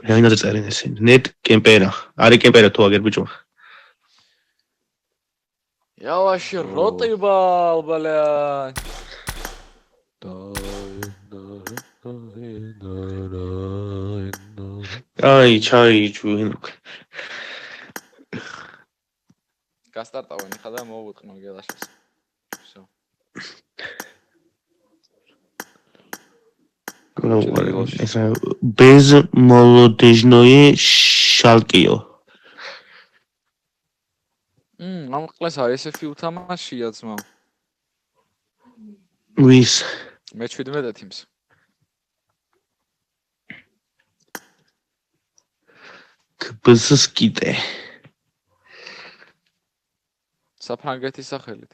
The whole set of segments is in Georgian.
რაინდაზე წერენ ესენი net კემპერა არის კემპერა თუ აგერ ბიჭო Я вообще ротыбал, бля. აი ჩაი ჯუინუკ გასტარტავენ ხა და მოვუტყნო გელაშას. Всё. ესა безмолодежное шалкио ამ კლას არის ესეთი უთამაშია ძმა. ვის მე 17 თიმს. კბსკიტე საფრანგეთის სახელით.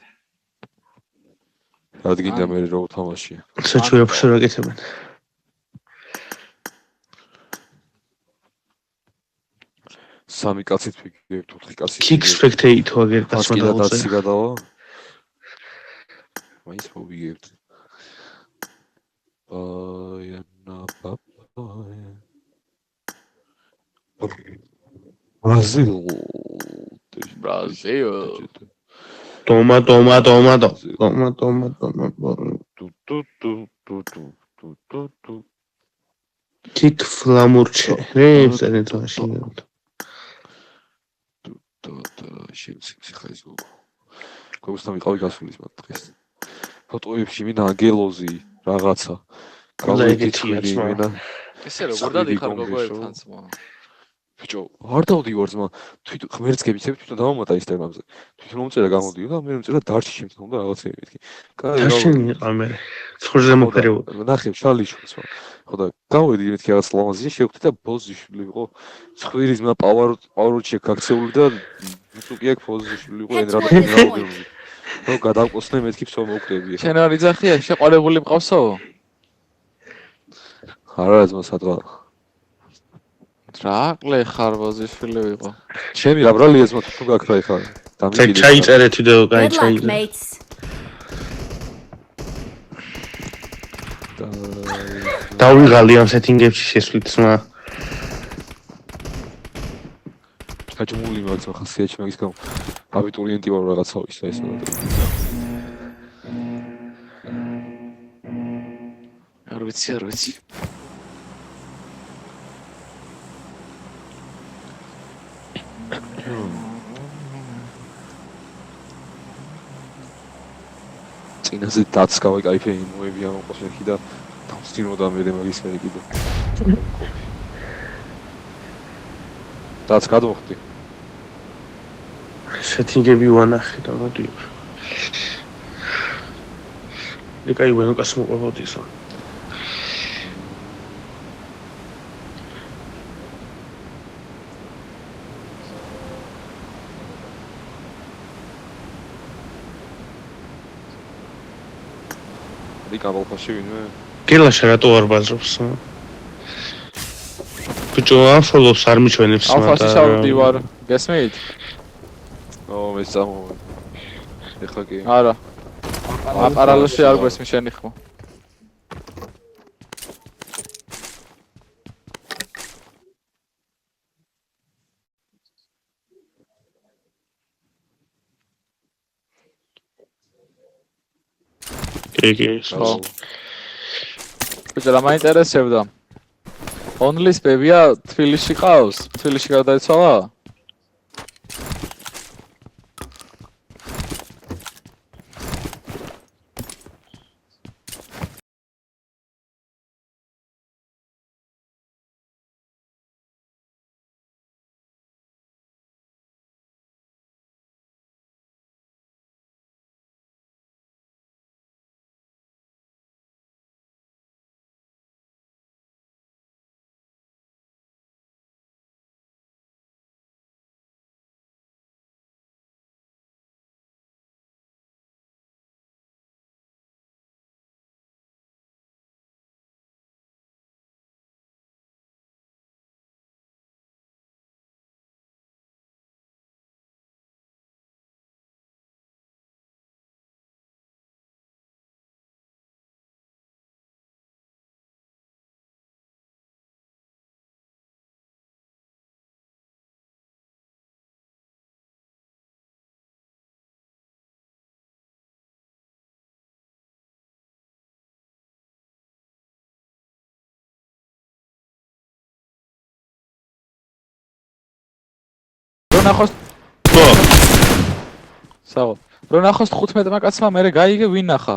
რადგინდა მე რო უთამაშია. საჩუეფშო რაკეთებენ სამი კაცით ვიგებ 4 კაცით. kick spectator აგერ კაცმა დაუწე. დაუწე გადავა. მაინც მოვიგებთ. აიანა პაპაია. Brazil. Toma. kick flamurche რებს წერენ თვაში შეხაიზო. გოგოსთან ვიყავი გასული მაგ დღეს. ფოტოებში მინა ანგელოზი რაღაცა. გალეგეთია ძმა. ესე როგორ დადიხარ გოგოებთან ძმა? ბიჭო, არ დავდივარ ძმა. თვითონ ღმერთს გებიცებ თვითონ დავამატა ინსტაგრამზე. თვითონ მომწერა გამოდიო და მე მომწერა დარჩი შემთხვევა და რაღაცები მეთქი. დარჩენი იყო მე. ცხურზე მოფერეო. ნახე, შალიშო ძმა. ხო და გავედი მეთქი რაღაც ლამაზია შევხვდი და ბოზიშვილი იყო. ცხვირის ძმა პავაროჩია გაქცეული და უწუკი აქ ბოზიშვილი იყო ენრადები. ნუ გადავყოსნე მეთქი ფსო მოვკვდები. შენ არ იძახია, შეყოლებული მყავსო? არა ძმა სადღა. რაყლე ხარ ბოზიშვილი იყო. ჩემი რა ბრალია ძმა თუ გაქრა ეხა. ჩაიწერეთ ვიდეო, კაი ჩაიწერე. დავიღალი ამ სეტინგებში შესვლით ძმა. გაჭმული მაგას ხასიათი მაგის გამო. აბიტურიენტი ვარ რაღაცა ისა ეს. არ ვიცი. წინაზე დაც გავაკაიფე იმოები ამ ყოსმეხი და დავსტინოდა მე მაგის მე კიდე. დაც გადმოხდი. სეტინგები ვანახე და მოდი. ეკაი ვენოკას მოყვებოდისო. კაბალფაში ვინმე? გელაშა რატო არ ბაზრობს? ბიჭო, ამფოლოს არ მიჩვენებს მაგრამ. ალფაში შევდივარ, გესმით? მე წამოვედი. ეხლა კი. არა. აპარალოში არ გესმის შენი ხმა. ხო. ბიჭო, რა მაინტერესებდა? Only spebia თბილისში ყავს? თბილისში გარდაიცვალა? ნახოს ხო საღო რო ნახოს 15-მა კაცმა მე გაიგე ვინ ნახა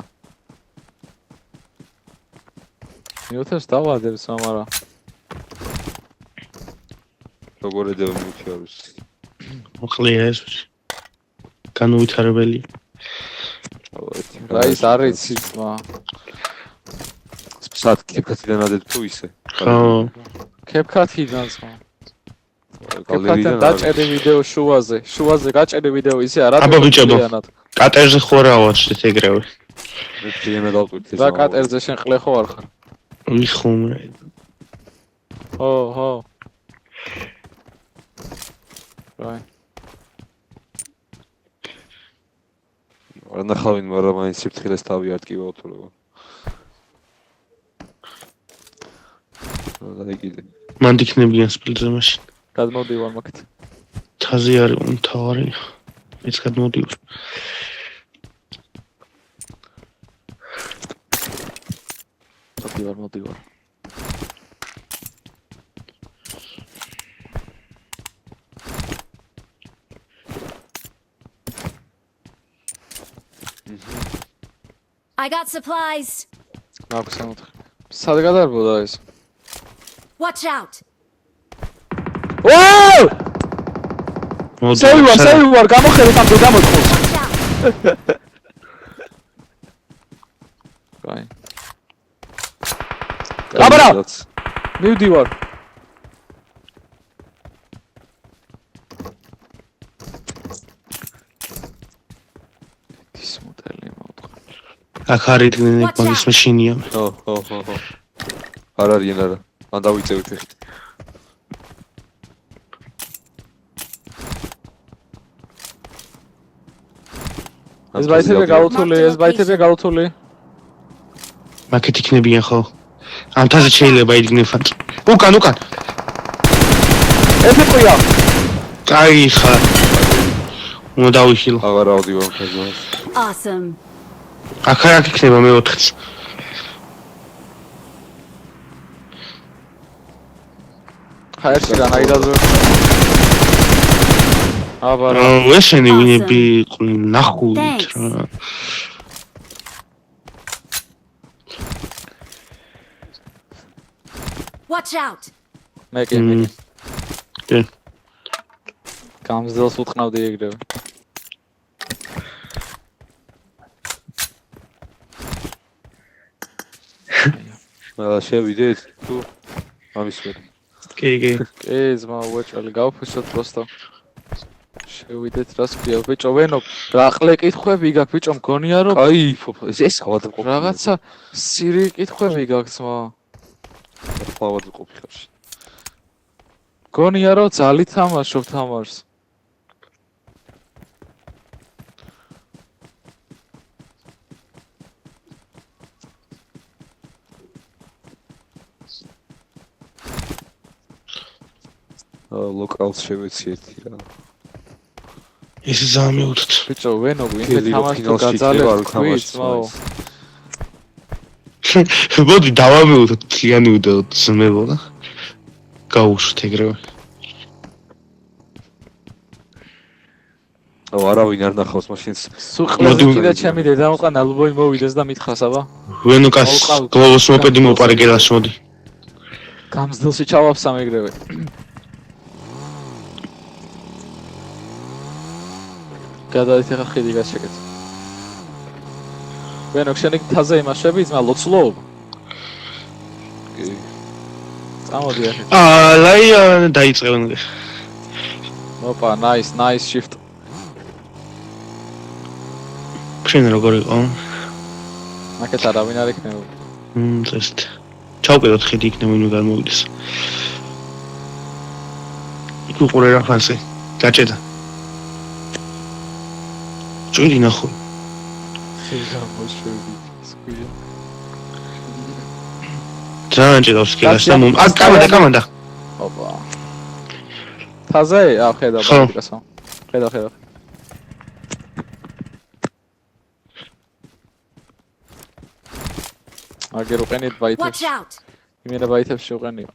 მიუთებს დავადებს ამარა როგორ ედევ მიუჩიაროს მოხლია ეს განუვითარებელი რა ის არის მა სათქებთან ადეთ თუ ისე ხო კეპკათიდან მა კეპკათიდან დაჭერე ვიდეო შუაზე გაჭერე ვიდეო ისე არა აბა ბიჭებო კატერზე ხო რა ვაჩდეთ ეგრევე მე ძინა დავყვით ეს რა კატერზე შენ ყლე ხო არ ხარ ვიხუმრე ხო რაი არ ნახავენ მაგრამ მაინც სიფრთხილეს თავი არ ტკივა უთულება და იგი მან დიქნებიან სპილზე მაშინ გადმოდივარ მაგით თაზე არის მთავარი ეს გადმოდივარ მოდივარ I got supplies. მაქვს ამოთხი სად გადარბოდა ეს Watch out. ვაუ სეივარ გამოხედეთ ამ გამოწყოს Watch out. რაი აბარა მივდივარ ის მოდელი მოვთქვა აქ არიდნენ ეგ მაგის მაშინია ხო არ არიან არა ან დავიწევით ეხეთ ეს ბაითები გაუთული მაგით იქნებიან ხო ამ თაზე შეიძლება იდგნენ ფანტ უკან ეს ყია კაი ხარ უნდა დავიხილო აღარ ავდივარ ხაზმას Awesome. აქ იქნება მე-4-ს ხაერში განაიდაზე აბარა ესენი ვინები იყვნენ ნახულით რა Watch out. მე კი გამზელს უთყნავდი ეგრევე აა შევიდეთ თუ ამის ვერ კი ზმა უეჭველი გავფუსოთ პროსტო შევიდეთ რას ქვია ბიჭო ვენო რაყლე კითხვები გაქვს ბიჭო მგონია რომ აი ეს გავადმყოფი რაღაცა სირი კითხვები გაქვს ზმა გავადმყოფი ხარში მგონია რომ ძალით თამაშობ თამარს ლოკალს შევეციეთ რა ეს ზამეუთ ბიჭო ვენო ვინმე თამაშს თუ გაძალებს თამაშს მოდი დავამეუთ თლიანი უდაოდ ზმებოდა გაუშვით ეგრევე არავინ არ ნახავს მაშინს სუყლები კიდე ჩემი დედა მოყან ალბოი მოვიდეს და მითხას აბა ვენოკას გლოვოს მოპედი მოპარე გელას მოდი გამზდელში ჩავაფსამ ეგრევე გადაით ახლა ხიდი გაშეკეთ ვენო შენი თაზე იმაშები ძმა ლოცლობ წამოდი ახლა ლაია დაიწყებენ ოპა nice shift შენ როგორ იყო მაგეთ არავინ არ იქნება წესით ჩავყიდოთ ხიდი იქნება ვინ გამოვიდეს იქ უყურე რა ფასე გაჭედა ჭირი ნახო ძალიან ჭირავს კილას და კამანდა ოპა თაზე ხედა ბაკასო ხედა აგერ უყენით ბაითებს Watch out. იმენა ბაითებს შეუყენია